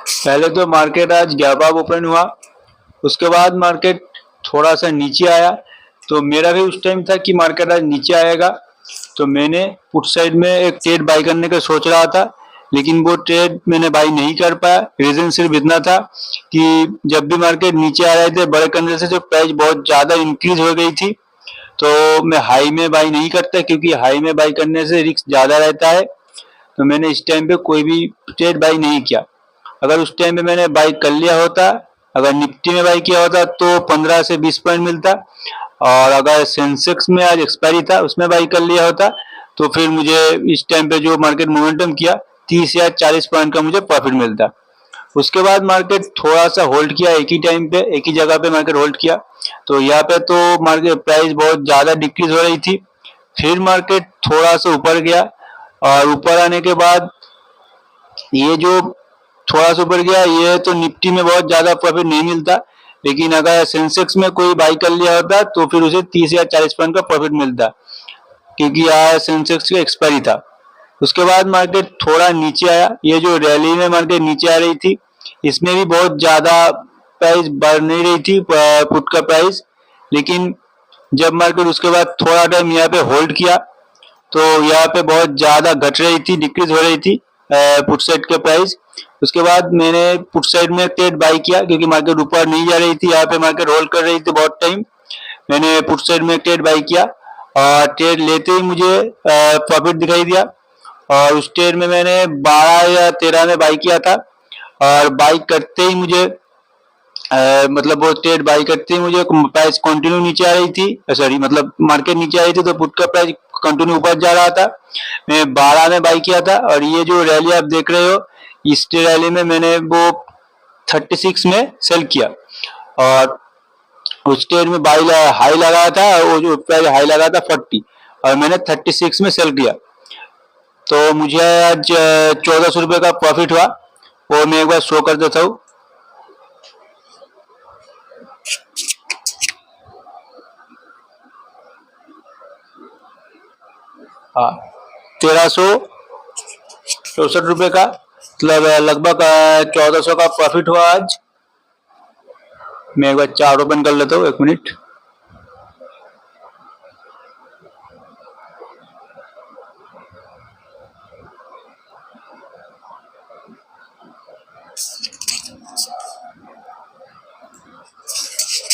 पहले तो मार्केट आज गैप अप ओपन हुआ, उसके बाद मार्केट थोड़ा सा नीचे आया। तो मेरा भी उस टाइम था कि मार्केट आज नीचे आएगा, तो मैंने पुट साइड में एक ट्रेड बाई करने का सोच रहा था, लेकिन वो ट्रेड मैंने बाई नहीं कर पाया। रीजन सिर्फ इतना था कि जब भी मार्केट नीचे आ रहे थे बड़े कंडे से जो प्राइस बहुत ज्यादा इंक्रीज हो गई थी, तो मैं हाई में बाई नहीं करता, क्योंकि हाई में बाई करने से रिस्क ज्यादा रहता है। तो मैंने इस टाइम पे कोई भी ट्रेड बाई नहीं किया। अगर उस टाइम पे मैंने बाई कर लिया होता, अगर निफ्टी में बाई किया होता तो 15 से 20 पॉइंट मिलता, और अगर सेंसेक्स में आज एक्सपायरी था उसमें बाई कर लिया होता तो फिर मुझे इस टाइम पे जो मार्केट मोमेंटम किया 30 या 40 पॉइंट का मुझे प्रॉफिट मिलता। उसके बाद मार्केट थोड़ा सा होल्ड किया, एक ही टाइम पे एक ही जगह पे मार्केट होल्ड किया। तो यहाँ पे तो मार्केट प्राइस बहुत ज्यादा डिक्रीज हो रही थी। फिर मार्केट थोड़ा सा ऊपर गया, और ऊपर आने के बाद ये जो थोड़ा सा ऊपर गया, ये तो निफ्टी में बहुत ज्यादा प्रॉफिट नहीं मिलता, लेकिन अगर सेंसेक्स में कोई बाई कर लिया होता तो फिर उसे 30 या 40 पॉइंट का प्रॉफिट मिलता, क्योंकि यहाँ सेंसेक्स की एक्सपायरी था। उसके बाद मार्केट थोड़ा नीचे आया। ये जो रैली में मार्केट नीचे आ रही थी, इसमें भी बहुत ज्यादा प्राइस बढ़ नहीं रही थी पुट का प्राइस, लेकिन जब मार्केट उसके बाद थोड़ा टाइम यहाँ पे होल्ड किया तो यहाँ पे बहुत ज्यादा घट रही थी, डिक्रीज हो रही थी पुट साइड के प्राइस। उसके बाद मैंने पुट साइड में ट्रेड बाई किया, क्योंकि मार्केट ऊपर नहीं जा रही थी, यहाँ पे मार्केट होल्ड कर रही थी बहुत टाइम। मैंने पुट साइड में ट्रेड बाई किया, और ट्रेड लेते ही मुझे प्रॉफिट दिखाई दिया। और उस ट्रेड में मैंने 12 या 13 में बाई किया था, और बाई करते ही मुझे मतलब वो ट्रेड बाई करते ही मुझे प्राइस कंटिन्यू नीचे आ रही थी, सॉरी मतलब मार्केट नीचे आ रही थी, तो पुट का प्राइस कंटिन्यू ऊपर जा रहा था। मैं 12 में बाई किया था, और ये जो रैली आप देख रहे हो, इस रैली में मैंने वो 36 में सेल किया, और उस ट्रेड में बाई हाई लगाया था, और वो जो प्राइस हाई लगा था 40, और मैंने 36 में सेल किया। तो मुझे आज 1400 रुपये का प्रॉफिट हुआ। वो मैं एक बार शो कर देता हूँ। हाँ, 1364 रुपये का, मतलब लगभग 1400 का प्रॉफिट हुआ आज। मैं एक बार चार्ट ओपन कर लेता हूँ, 1 मिनट।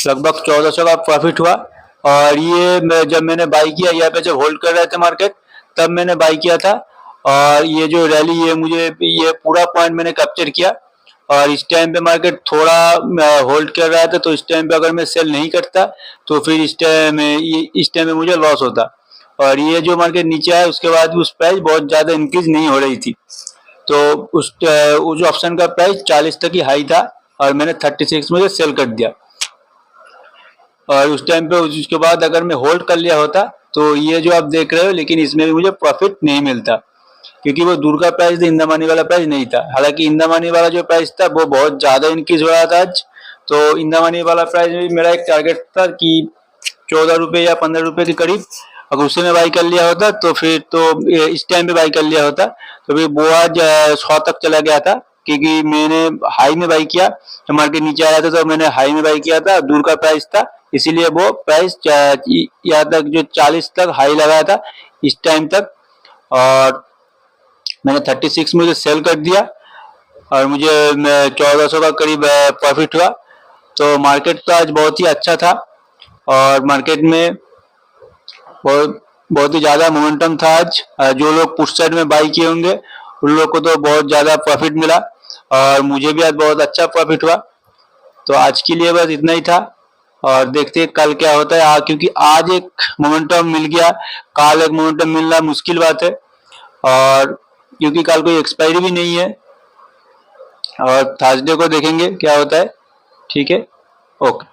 लगभग 1400 का प्रॉफिट हुआ। और ये जब मैंने बाई किया, यहाँ पे जब होल्ड कर रहे थे मार्केट, तब मैंने बाई किया था। और ये जो रैली है, मुझे ये पूरा पॉइंट मैंने कैप्चर किया। और इस टाइम पे मार्केट थोड़ा होल्ड कर रहा था, तो इस टाइम पे अगर मैं सेल नहीं करता तो फिर इस टाइम में मुझे लॉस होता। और ये जो मार्केट नीचे आया, उसके बाद भी उस प्राइस बहुत ज्यादा इंक्रीज नहीं हो रही थी, तो उस ऑप्शन का प्राइस 40 तक ही हाई था, और मैंने 36 में सेल कर दिया। और उस टाइम पे उसके बाद अगर मैं होल्ड कर लिया होता तो ये जो आप देख रहे हो, लेकिन इसमें भी मुझे प्रॉफिट नहीं मिलता, क्योंकि वो दूर का प्राइस था, इंदा मनी वाला प्राइस नहीं था। हालांकि इंदा मनी वाला जो प्राइस था वो बहुत ज्यादा इंक्रीज हो रहा था आज। तो इंदा मनी वाला प्राइस में भी मेरा एक टारगेट था कि 14 रुपये या 15 रुपये के करीब, अगर उसी में बाई कर लिया होता तो फिर तो इस टाइम पे बाई कर लिया होता तो फिर वो आज 100 तक चला गया था, क्योंकि मैंने हाई में बाई किया, तो मार्केट नीचे आया था तो मैंने हाई में बाई किया था, दूर का प्राइस था, इसीलिए वो प्राइस यहाँ तक जो 40 तक हाई लगाया था इस टाइम तक। और मैंने 36 में सेल कर दिया, और मुझे 1400 का करीब प्रॉफिट हुआ। तो मार्केट तो आज बहुत ही अच्छा था, और मार्केट में बहुत बहुत ही ज्यादा मोमेंटम था आज। जो लोग पुट साइड में बाई किए होंगे उन लोग को तो बहुत ज्यादा प्रॉफिट मिला, और मुझे भी आज बहुत अच्छा प्रॉफिट हुआ। तो आज के लिए बस इतना ही था, और देखते हैं कल क्या होता है। क्योंकि आज एक मोमेंटम मिल गया, कल एक मोमेंटम मिलना मुश्किल बात है, और क्योंकि कल कोई एक्सपायरी भी नहीं है, और थर्सडे को देखेंगे क्या होता है। ठीक है, ओके।